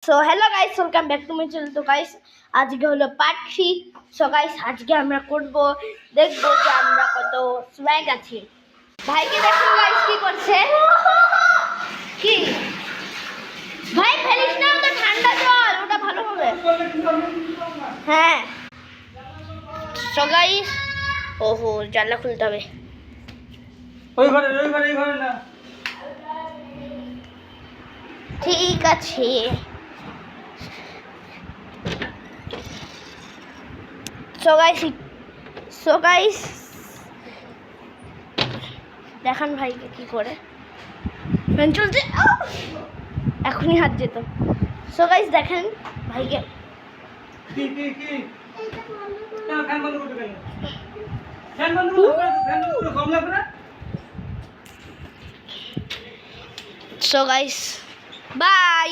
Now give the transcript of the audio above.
So hello guys, welcome back to my channel. তো guys আজকে হলো পার্ট 3। সো গাইস আজকে আমরা দেখবো যে আমরা কত স্ব্যাগ আছি। ভাইকে দেখো গাইস কি করছে। কি ভাই ফেলিস না, ওটা ঠান্ডা জল, ওটা ভালো হবে। হ্যাঁ সো গাইস, ওহো জানলা খুলতে হবে। ওই ঘরে না। ঠিক আছে, সো গাইস দেখান ভাইকে কি করে ফ্যান চলছে, এখনই হাত যেত। সো গাইস দেখেন ভাইকে। কি না, ফ্যান বন্ধ করতে গেল। ফ্যান বন্ধ করে গরম লাগবে না। So guys bye.